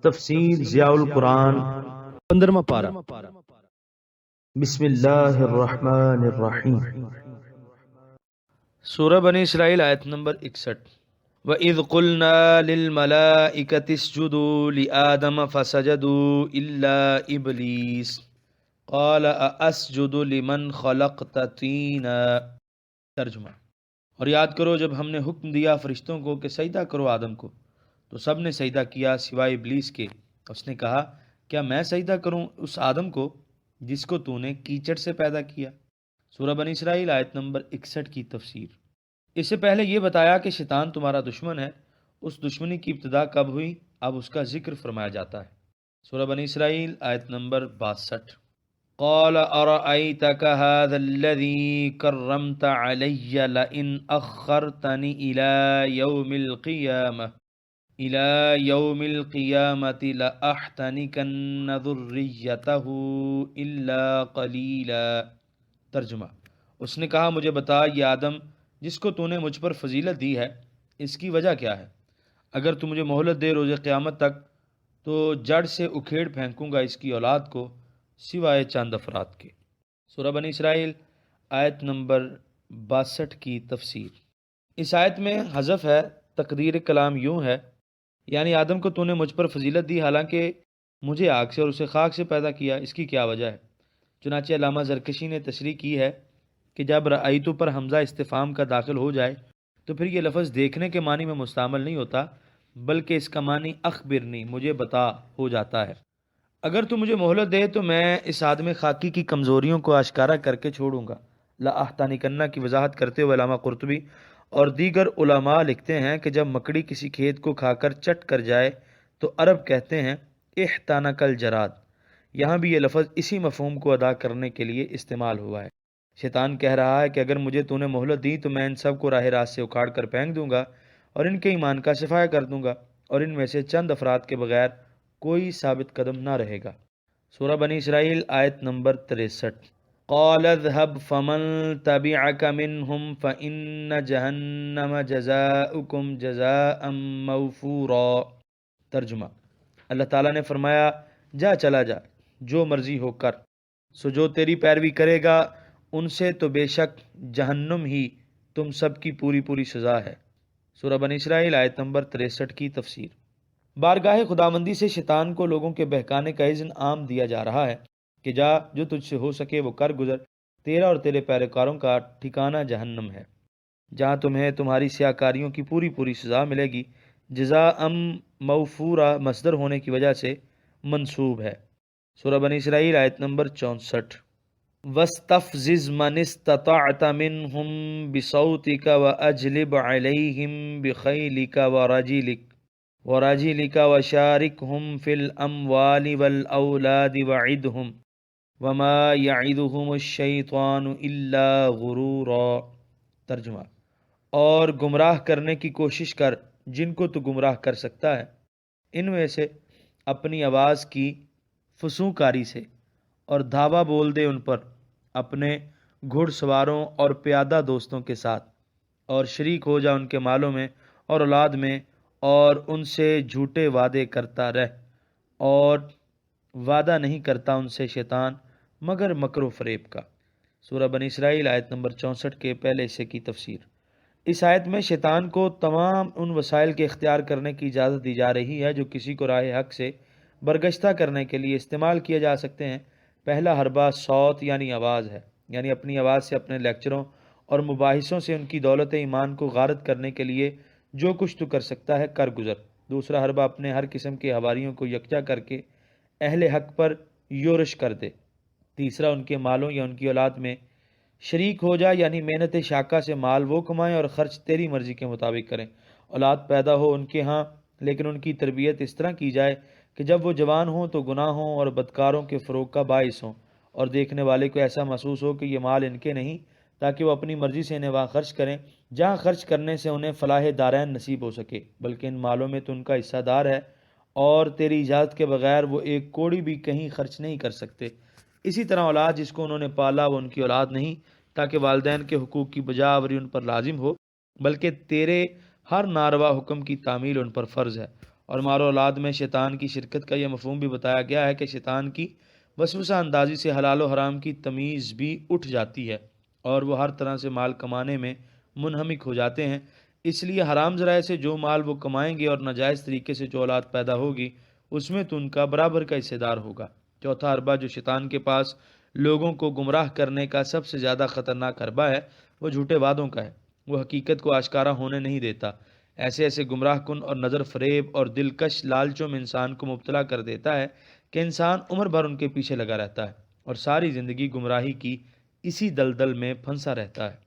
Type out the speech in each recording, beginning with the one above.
تفسیر ضیاء القرآن 15واں پارہ۔ بسم اللہ الرحمن الرحیم۔ سورہ بنی اسرائیل آیت نمبر 61۔ وَإِذْ قُلْنَا لِلْمَلَائِكَةِ اسْجُدُوا لِآدَمَ فَسَجَدُوا إِلَّا إِبْلِيسَ قَالَ أَأَسْجُدُ لِمَنْ خَلَقْتَ طِينًا۔ ترجمہ۔ اور یاد کرو جب ہم نے حکم دیا فرشتوں کو کہ سجدہ کرو آدم کو، تو سب نے سجدہ کیا سوائے ابلیس کے۔ اس نے کہا کیا میں سجدہ کروں اس آدم کو جس کو تو نے کیچڑ سے پیدا کیا۔ سورہ بنی اسرائیل آیت نمبر 61 کی تفسیر۔ اس سے پہلے یہ بتایا کہ شیطان تمہارا دشمن ہے۔ اس دشمنی کی ابتدا کب ہوئی، اب اس کا ذکر فرمایا جاتا ہے۔ سورہ بنی اسرائیل آیت نمبر 62۔ قال ارأيتك هذا الذي كرمت علي لئن أخرتني إلى يوم القيامة لأحتنكن ذريته إلا قليلا۔ ترجمہ۔ اس نے کہا مجھے بتا یہ آدم جس کو تو نے مجھ پر فضیلت دی ہے، اس کی وجہ کیا ہے؟ اگر تو مجھے مہلت دے روز قیامت تک تو جڑ سے اکھیڑ پھینکوں گا اس کی اولاد کو سوائے چند افراد کے۔ سورہ بنی اسرائیل آیت نمبر 62 کی تفسیر۔ اس آیت میں حذف ہے، تقدیر کلام یوں ہے، یعنی آدم کو تو نے مجھ پر فضیلت دی حالانکہ مجھے آگ سے اور اسے خاک سے پیدا کیا، اس کی کیا وجہ ہے؟ چنانچہ علامہ زرکشی نے تشریح کی ہے کہ جب رأیتو پر حمزہ استفہام کا داخل ہو جائے تو پھر یہ لفظ دیکھنے کے معنی میں مستعمل نہیں ہوتا، بلکہ اس کا معنی اخبرنی مجھے بتا ہو جاتا ہے۔ اگر تو مجھے مہلت دے تو میں اس آدم خاکی کی کمزوریوں کو آشکارا کر کے چھوڑوں گا۔ لأحتنکن کی وضاحت کرتے ہوئے علامہ قرطبی اور دیگر علماء لکھتے ہیں کہ جب مکڑی کسی کھیت کو کھا کر چٹ کر جائے تو عرب کہتے ہیں احتنک الجراد۔ یہاں بھی یہ لفظ اسی مفہوم کو ادا کرنے کے لیے استعمال ہوا ہے۔ شیطان کہہ رہا ہے کہ اگر مجھے تو نے مہلت دی تو میں ان سب کو راہ راست سے اکھاڑ کر پھینک دوں گا اور ان کے ایمان کا صفایا کر دوں گا، اور ان میں سے چند افراد کے بغیر کوئی ثابت قدم نہ رہے گا۔ سورہ بنی اسرائیل آیت نمبر 63۔ قال اذهب فمن تبعك منهم فإن جہنم جزاؤكم جزاء موفورا۔ ترجمہ۔ اللہ تعالیٰ نے فرمایا جا چلا جا جو مرضی ہو کر، سو جو تیری پیروی کرے گا ان سے تو بے شک جہنم ہی تم سب کی پوری پوری سزا ہے۔ سورہ بنی اسرائیل آیت نمبر 63 کی تفسیر۔ بارگاہ خداوندی سے شیطان کو لوگوں کے بہکانے کا اذن عام دیا جا رہا ہے کہ جا جو تجھ سے ہو سکے وہ کر گزر، تیرا اور تیرے پیروکاروں کا ٹھکانہ جہنم ہے، جہاں تمہیں تمہاری سیاکاریوں کی پوری پوری سزا ملے گی۔ جزاء موفورا مصدر ہونے کی وجہ سے منصوب ہے۔ سورہ بنی اسرائیل آیت نمبر 64۔ وَاسْتَفْزِزْ مَنِ اسْتَطَعْتَ مِنْهُمْ بِصَوْتِكَ وَأَجْلِبْ عَلَيْهِمْ بِخَيْلِكَ وَرَجِلِكَ وَشَارِكْهُمْ فِي الْأَمْوَالِ وَالْأَوْلَادِ وَعِدْهُمْ وَمَا يَعِدُهُمُ الشَّيْطَانُ إِلَّا غُرُورًا۔ ترجمہ۔ اور گمراہ کرنے کی کوشش کر جن کو تو گمراہ کر سکتا ہے، ان میں سے اپنی آواز کی فسوں کاری سے، اور دھاوا بول دے ان پر اپنے گھڑ سواروں اور پیادہ دوستوں کے ساتھ، اور شریک ہو جا ان کے مالوں میں اور اولاد میں، اور ان سے جھوٹے وعدے کرتا رہ، اور وعدہ نہیں کرتا ان سے شیطان مگر مکر و فریب کا۔ سورہ بنی اسرائیل آیت نمبر 64 کے پہلے حصے کی تفسیر۔ اس آیت میں شیطان کو تمام ان وسائل کے اختیار کرنے کی اجازت دی جا رہی ہے جو کسی کو راہ حق سے برگشتہ کرنے کے لیے استعمال کیے جا سکتے ہیں۔ پہلا حربہ صوت یعنی آواز ہے، یعنی اپنی آواز سے اپنے لیکچروں اور مباحثوں سے ان کی دولت ایمان کو غارت کرنے کے لیے جو کچھ تو کر سکتا ہے کر گزر۔ دوسرا حربہ اپنے ہر قسم کے حواریوں کو یکجا کر کے اہل حق پر یورش کر دے۔ تیسرا ان کے مالوں یا ان کی اولاد میں شریک ہو جا، یعنی محنت شاکہ سے مال وہ کمائیں اور خرچ تیری مرضی کے مطابق کریں۔ اولاد پیدا ہو ان کے ہاں، لیکن ان کی تربیت اس طرح کی جائے کہ جب وہ جوان ہوں تو گناہوں اور بدکاروں کے فروغ کا باعث ہوں، اور دیکھنے والے کو ایسا محسوس ہو کہ یہ مال ان کے نہیں، تاکہ وہ اپنی مرضی سے انہیں وہاں خرچ کریں جہاں خرچ کرنے سے انہیں فلاح دارین نصیب ہو سکے، بلکہ ان مالوں میں تو ان کا حصہ دار ہے اور تیری اجازت کے بغیر وہ ایک کوڑی بھی کہیں خرچ نہیں کر سکتے۔ اسی طرح اولاد جس کو انہوں نے پالا وہ ان کی اولاد نہیں، تاکہ والدین کے حقوق کی بجاوری ان پر لازم ہو، بلکہ تیرے ہر ناروا حکم کی تعمیل ان پر فرض ہے، اور مال و اولاد میں شیطان کی شرکت کا یہ مفہوم بھی بتایا گیا ہے کہ شیطان کی وسوسہ اندازی سے حلال و حرام کی تمیز بھی اٹھ جاتی ہے اور وہ ہر طرح سے مال کمانے میں منہمک ہو جاتے ہیں۔ اس لیے حرام ذرائع سے جو مال وہ کمائیں گے اور ناجائز طریقے سے جو اولاد پیدا ہوگی اس میں تو ان کا برابر کا حصہ دار ہوگا۔ چوتھا حربہ جو شیطان کے پاس لوگوں کو گمراہ کرنے کا سب سے زیادہ خطرناک حربہ ہے وہ جھوٹے وعدوں کا ہے۔ وہ حقیقت کو آشکارا ہونے نہیں دیتا، ایسے گمراہ کن اور نظر فریب اور دلکش لالچوں میں انسان کو مبتلا کر دیتا ہے کہ انسان عمر بھر ان کے پیچھے لگا رہتا ہے اور ساری زندگی گمراہی کی اسی دلدل میں پھنسا رہتا ہے۔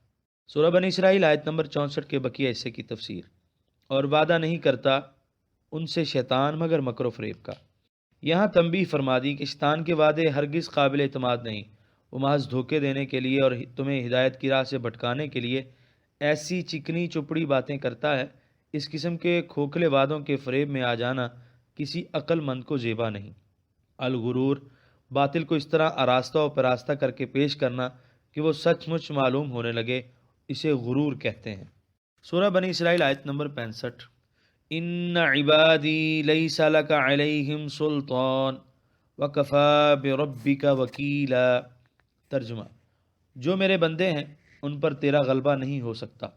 سورہ بنی اسرائیل آیت نمبر 64 کے بقیہ حصے کی تفسیر۔ اور وعدہ نہیں کرتا ان سے شیطان مگر مکر و فریب کا۔ یہاں تنبیہ فرما دی کہ شیطان کے وعدے ہرگز قابل اعتماد نہیں، وہ محض دھوکے دینے کے لیے اور تمہیں ہدایت کی راہ سے بھٹکانے کے لیے ایسی چکنی چپڑی باتیں کرتا ہے۔ اس قسم کے کھوکھلے وعدوں کے فریب میں آ جانا کسی عقل مند کو زیبا نہیں۔ الغرور، باطل کو اس طرح آراستہ و پراستہ کر کے پیش کرنا کہ وہ سچ مچ معلوم ہونے لگے، اسے غرور کہتے ہیں۔ سورہ بنی اسرائیل آیت نمبر 65۔ ان عبادی لیس لک علیہم سلطان وکفی بربک وکیلا۔ ترجمہ: جو میرے بندے ہیں ان پر تیرا غلبہ نہیں ہو سکتا،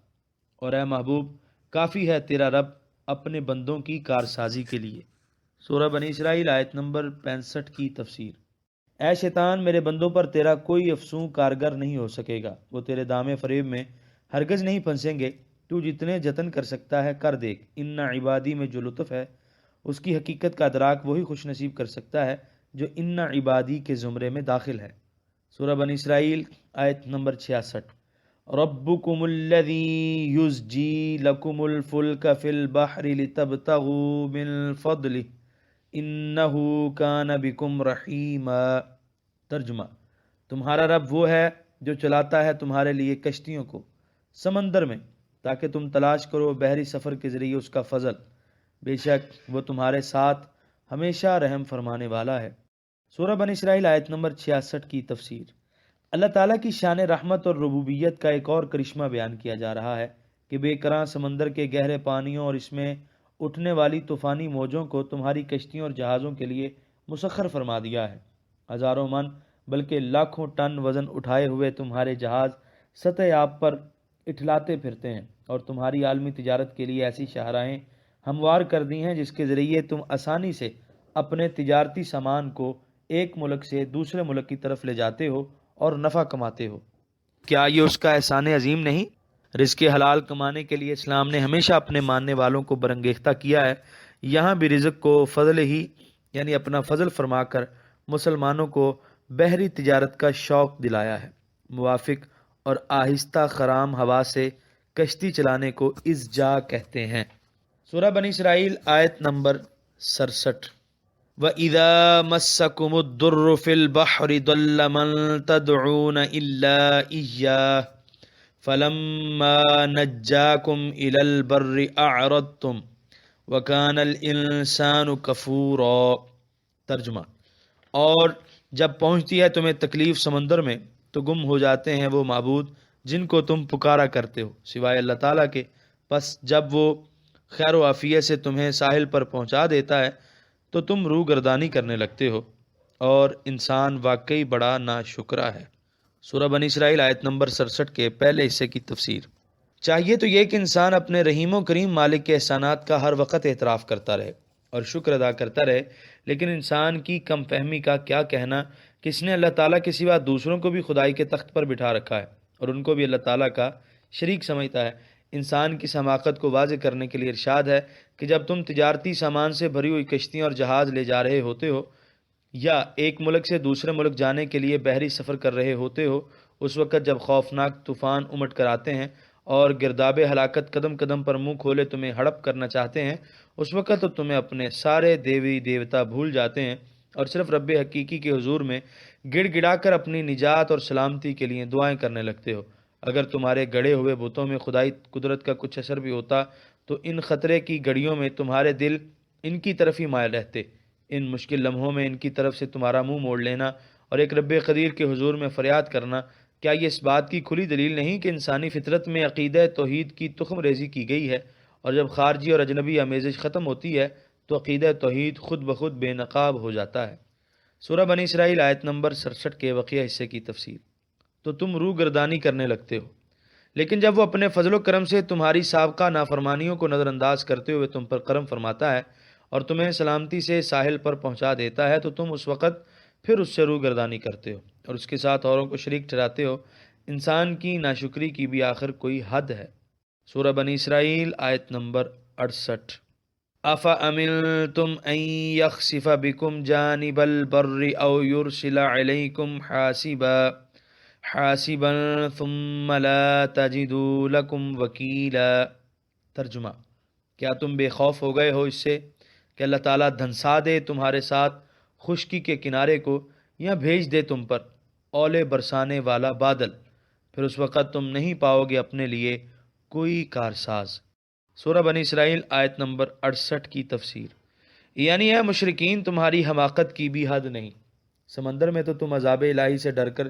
اور اے محبوب کافی ہے تیرا رب اپنے بندوں کی کارسازی کے لیے۔ سورہ بنی اسرائیل آیت نمبر 65 کی تفسیر۔ اے شیطان، میرے بندوں پر تیرا کوئی افسوں کارگر نہیں ہو سکے گا، وہ تیرے دامے فریب میں ہرگز نہیں پھنسیں گے۔ تو جتنے جتن کر سکتا ہے کر دیکھ، ان عبادی میں جو لطف ہے اس کی حقیقت کا ادراک وہی خوش نصیب کر سکتا ہے جو ان عبادی کے زمرے میں داخل ہے۔ سورہ بنی اسرائیل آیت نمبر 66۔ ربکم الذی یزجی لکم الفلک فی البحر لتبتغوا من فضلہ انہ کان بکم رحیما۔ ترجمہ: تمہارا رب وہ ہے جو چلاتا ہے تمہارے لیے کشتیوں کو سمندر میں تاکہ تم تلاش کرو بحری سفر کے ذریعے اس کا فضل، بے شک وہ تمہارے ساتھ ہمیشہ رحم فرمانے والا ہے۔ سورہ بنی اسرائیل آیت نمبر 66 کی تفسیر۔ اللہ تعالیٰ کی شان رحمت اور ربوبیت کا ایک اور کرشمہ بیان کیا جا رہا ہے کہ بے کراں سمندر کے گہرے پانیوں اور اس میں اٹھنے والی طوفانی موجوں کو تمہاری کشتیوں اور جہازوں کے لیے مسخر فرما دیا ہے۔ ہزاروں من بلکہ لاکھوں ٹن وزن اٹھائے ہوئے تمہارے جہاز سطح آب پر اٹھلاتے پھرتے ہیں اور تمہاری عالمی تجارت کے لیے ایسی شاہراہیں ہموار کر دی ہیں جس کے ذریعے تم آسانی سے اپنے تجارتی سامان کو ایک ملک سے دوسرے ملک کی طرف لے جاتے ہو اور نفع کماتے ہو۔ کیا یہ اس کا احسان عظیم نہیں؟ رزق حلال کمانے کے لیے اسلام نے ہمیشہ اپنے ماننے والوں کو برانگیختہ کیا ہے۔ یہاں بھی رزق کو فضل ہی یعنی اپنا فضل فرما کر مسلمانوں کو بحری تجارت کا شوق دلایا ہے۔ موافق اور آہستہ خرام ہوا سے کشتی چلانے کو ازجا کہتے ہیں۔ سورہ بنی اسرائیل آیت نمبر 67۔ وَإِذَا مَسَّكُمُ الضُّرُّ فِي الْبَحْرِ ضَلَّ مَن تَدْعُونَ إِلَّا إِيَّاهُ فَلَمَّا نَجَّاكُمْ إِلَى الْبَرِّ أَعْرَضْتُمْ وَكَانَ الْإِنسَانُ كَفُورًا۔ ترجمہ: اور جب پہنچتی ہے تمہیں تکلیف سمندر میں تو گم ہو جاتے ہیں وہ معبود جن کو تم پکارا کرتے ہو سوائے اللہ تعالیٰ کے، پس جب وہ خیر و عافیت سے تمہیں ساحل پر پہنچا دیتا ہے تو تم روح گردانی کرنے لگتے ہو، اور انسان واقعی بڑا ناشکرا ہے۔ سورہ بنی اسرائیل آیت نمبر 67 کے پہلے حصے کی تفسیر۔ چاہیے تو یہ کہ انسان اپنے رحیم و کریم مالک کے احسانات کا ہر وقت اعتراف کرتا رہے اور شکر ادا کرتا رہے، لیکن انسان کی کم فہمی کا کیا کہنا کہ اس نے اللہ تعالیٰ کے سوا دوسروں کو بھی خدائی کے تخت پر بٹھا رکھا ہے اور ان کو بھی اللہ تعالیٰ کا شریک سمجھتا ہے۔ انسان کی حماقت کو واضح کرنے کے لیے ارشاد ہے کہ جب تم تجارتی سامان سے بھری ہوئی کشتیاں اور جہاز لے جا رہے ہوتے ہو یا ایک ملک سے دوسرے ملک جانے کے لیے بحری سفر کر رہے ہوتے ہو، اس وقت جب خوفناک طوفان امٹ کر آتے ہیں اور گرداب ہلاکت قدم قدم پر منہ کھولے تمہیں ہڑپ کرنا چاہتے ہیں، اس وقت تو تمہیں اپنے سارے دیوی دیوتا بھول جاتے ہیں اور صرف رب حقیقی کے حضور میں گڑ گڑا کر اپنی نجات اور سلامتی کے لیے دعائیں کرنے لگتے ہو۔ اگر تمہارے گڑے ہوئے بتوں میں خدائی قدرت کا کچھ اثر بھی ہوتا تو ان خطرے کی گھڑیوں میں تمہارے دل ان کی طرف ہی مائل رہتے۔ ان مشکل لمحوں میں ان کی طرف سے تمہارا منہ موڑ لینا اور ایک رب قدیر کے حضور میں فریاد کرنا، کیا یہ اس بات کی کھلی دلیل نہیں کہ انسانی فطرت میں عقیدہ توحید کی تخم ریزی کی گئی ہے، اور جب خارجی اور اجنبی آمیزش ختم ہوتی ہے تو عقیدہ توحید خود بخود بے نقاب ہو جاتا ہے۔ سورہ بنی اسرائیل آیت نمبر 67 کے بقیہ حصے کی تفسیر۔ تو تم روح گردانی کرنے لگتے ہو، لیکن جب وہ اپنے فضل و کرم سے تمہاری سابقہ نافرمانیوں کو نظر انداز کرتے ہوئے تم پر کرم فرماتا ہے اور تمہیں سلامتی سے ساحل پر پہنچا دیتا ہے تو تم اس وقت پھر اس سے روح گردانی کرتے ہو اور اس کے ساتھ اوروں کو شریک ٹھہراتے ہو۔ انسان کی ناشکری کی بھی آخر کوئی حد ہے۔ سورہ بنی اسرائیل آیت نمبر 68۔ أَفَأَمِنْتُمْ أَنْ يَخْسِفَ بِكُمْ جَانِبَ الْبَرِّ أَوْ يُرْسِلَ عَلَيْكُمْ حَاسِبًا ثُمَّ لَا تَجِدُوا لَكُمْ وَكِيلًا۔ ترجمہ: کیا تم بے خوف ہو گئے ہو اس سے کہ اللہ تعالیٰ دھنسا دے تمہارے ساتھ خشکی کے کنارے کو، یا بھیج دے تم پر اولے برسانے والا بادل، پھر اس وقت تم نہیں پاؤ گے اپنے لیے کوئی کارساز۔ سورہ بنی اسرائیل آیت نمبر 68 کی تفسیر۔ یعنی اے مشرکین، تمہاری حماقت کی بھی حد نہیں۔ سمندر میں تو تم عذاب الہی سے ڈر کر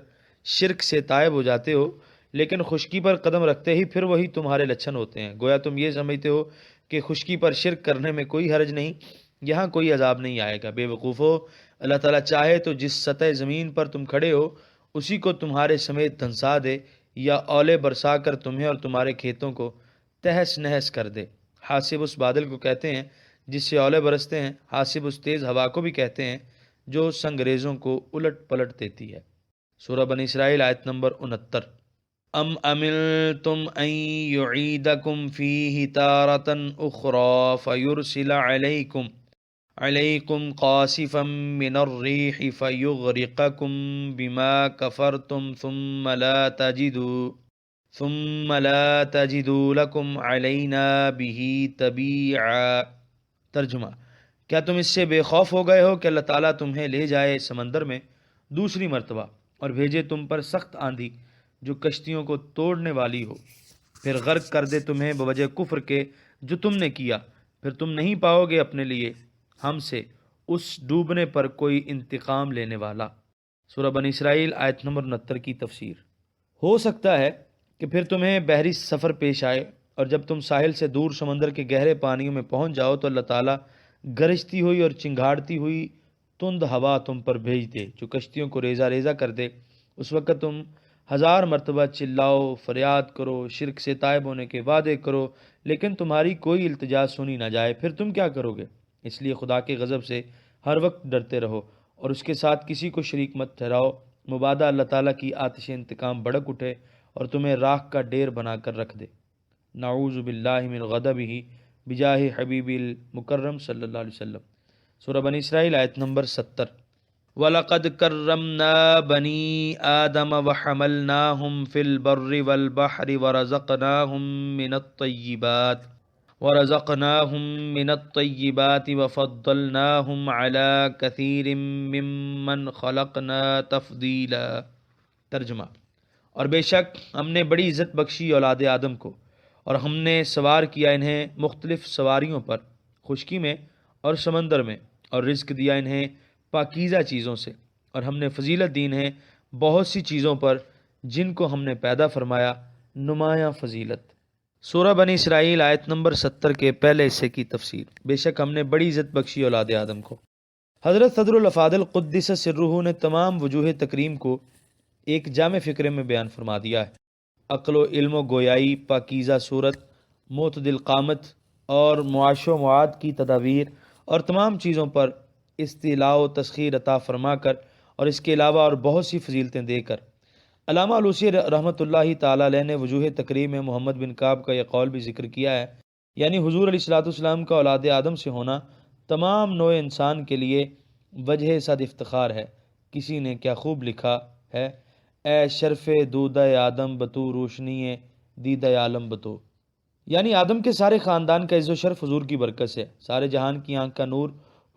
شرک سے تائب ہو جاتے ہو، لیکن خشکی پر قدم رکھتے ہی پھر وہی تمہارے لچھن ہوتے ہیں۔ گویا تم یہ سمجھتے ہو کہ خشکی پر شرک کرنے میں کوئی حرج نہیں، یہاں کوئی عذاب نہیں آئے گا۔ بے وقوفو، اللہ تعالیٰ چاہے تو جس سطح زمین پر تم کھڑے ہو اسی کو تمہارے سمیت دھنسا دے، یا اولے برسا کر تمہیں اور تمہارے کھیتوں کو تہس نہس کر دے۔ حاسب اس بادل کو کہتے ہیں جس سے اولے برستے ہیں، حاسب اس تیز ہوا کو بھی کہتے ہیں جو سنگریزوں کو الٹ پلٹ دیتی ہے۔ سورہ بنی اسرائیل آیت نمبر 69۔ ام امنتم ان یعیدکم فیہ تارۃ اخری فیرسل علیکم قاصفا من الریح فیغرقکم بما کفرتم ثم لا تجدوا لکم علینا بہ تبیعا۔ ترجمہ: کیا تم اس سے بے خوف ہو گئے ہو کہ اللہ تعالیٰ تمہیں لے جائے سمندر میں دوسری مرتبہ اور بھیجے تم پر سخت آندھی جو کشتیوں کو توڑنے والی ہو، پھر غرق کر دے تمہیں بوجہ کفر کے جو تم نے کیا، پھر تم نہیں پاؤ گے اپنے لیے ہم سے اس ڈوبنے پر کوئی انتقام لینے والا۔ سورہ بنی اسرائیل آیت نمبر 69 کی تفسیر۔ ہو سکتا ہے کہ پھر تمہیں بحری سفر پیش آئے اور جب تم ساحل سے دور سمندر کے گہرے پانیوں میں پہنچ جاؤ تو اللہ تعالیٰ گرجتی ہوئی اور چنگھاڑتی ہوئی تند ہوا تم پر بھیج دے جو کشتیوں کو ریزہ ریزہ کر دے۔ اس وقت تم 1000 مرتبہ چلاؤ، فریاد کرو، شرک سے تائب ہونے کے وعدے کرو، لیکن تمہاری کوئی التجا سنی نہ جائے۔ پھر تم کیا کرو گے؟ اس لیے خدا کے غضب سے ہر وقت ڈرتے رہو اور اس کے ساتھ کسی کو شریک مت ٹھہراؤ، مبادا اللہ تعالیٰ کی آتش انتقام بھڑک اٹھے اور تمہیں راکھ کا ڈیر بنا کر رکھ دے۔ نعوذ باللہ من غضبہ بجاہ حبیب المکرم صلی اللہ علیہ وسلم۔ سورہ بنی اسرائیل آیت نمبر 70۔ وَلَقَدْ كَرَّمْنَا بَنِي آدَمَ وَحَمَلْنَاهُمْ فِي الْبَرِّ وَالْبَحْرِ وَرَزَقْنَاهُمْ مِنَ الطَّيِّبَاتِ وَفَضَّلْنَاهُمْ عَلَى كَثِيرٍ مِّمَّنْ خَلَقْنَا تَفْضِيلًا۔ ترجمہ: اور بے شک ہم نے بڑی عزت بخشی اولاد آدم کو، اور ہم نے سوار کیا انہیں مختلف سواریوں پر خشکی میں اور سمندر میں، اور رزق دیا انہیں پاکیزہ چیزوں سے، اور ہم نے فضیلت دی انہیں بہت سی چیزوں پر جن کو ہم نے پیدا فرمایا، نمایاں فضیلت۔ سورہ بنی اسرائیل آیت نمبر 70 کے پہلے حصے کی تفسیر۔ بے شک ہم نے بڑی عزت بخشی اولاد آدم کو۔ حضرت صدر الافاضل قدس سرہ نے تمام وجوہ تکریم کو ایک جامع فکرے میں بیان فرما دیا ہے۔ عقل و علم و گویائی، پاکیزہ صورت، معتدل قامت اور معاش و معاد کی تدابیر اور تمام چیزوں پر استیلاء و تسخیر عطا فرما کر اور اس کے علاوہ اور بہت سی فضیلتیں دے کر۔ علامہ علوسی رحمۃ اللہ تعالیٰ علیہ نے وجوہ تکریم میں محمد بن کعب کا یہ قول بھی ذکر کیا ہے، یعنی حضور علیہ السلام کا اولاد آدم سے ہونا تمام نوع انسان کے لیے وجہ صد افتخار ہے۔ کسی نے کیا خوب لکھا ہے: اے شرف دودہ آدم بتو روشنی دیدہ عالم بتو، یعنی آدم کے سارے خاندان کا عز و شرف حضور کی برکت سے، سارے جہان کی آنکھ کا نور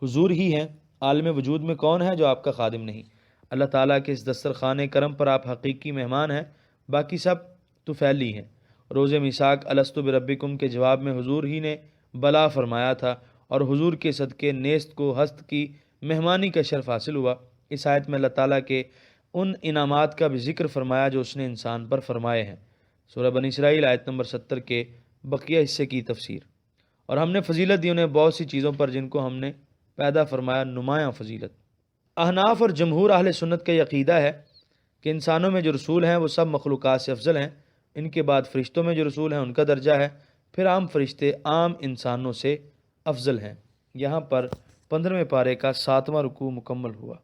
حضور ہی ہیں۔ عالم وجود میں کون ہے جو آپ کا خادم نہیں؟ اللہ تعالیٰ کے اس دسترخوان کرم پر آپ حقیقی مہمان ہیں، باقی سب تو فعلی ہیں۔ روز میثاق الست بربکم کے جواب میں حضور ہی نے بلا فرمایا تھا، اور حضور کے صدقے نیست کو ہست کی مہمانی کا شرف حاصل ہوا۔ اس آیت میں اللہ تعالیٰ کے ان انعامات کا بھی ذکر فرمایا جو اس نے انسان پر فرمائے ہیں۔ سورہ بنی اسرائیل آیت نمبر 70 کے بقیہ حصے کی تفسیر۔ اور ہم نے فضیلت دی انہیں بہت سی چیزوں پر جن کو ہم نے پیدا فرمایا نمایاں فضیلت۔ احناف اور جمہور اہل سنت کا یہ عقیدہ ہے کہ انسانوں میں جو رسول ہیں وہ سب مخلوقات سے افضل ہیں، ان کے بعد فرشتوں میں جو رسول ہیں ان کا درجہ ہے، پھر عام فرشتے عام انسانوں سے افضل ہیں۔ یہاں پر 15ویں پارے کا 7واں رکوع مکمل ہوا۔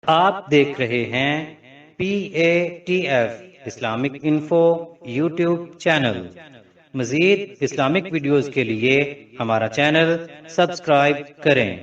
آپ دیکھ رہے ہیں PATF Islamic info YouTube channel. مزید اسلامک ویڈیوز کے لیے ہمارا چینل سبسکرائب کریں۔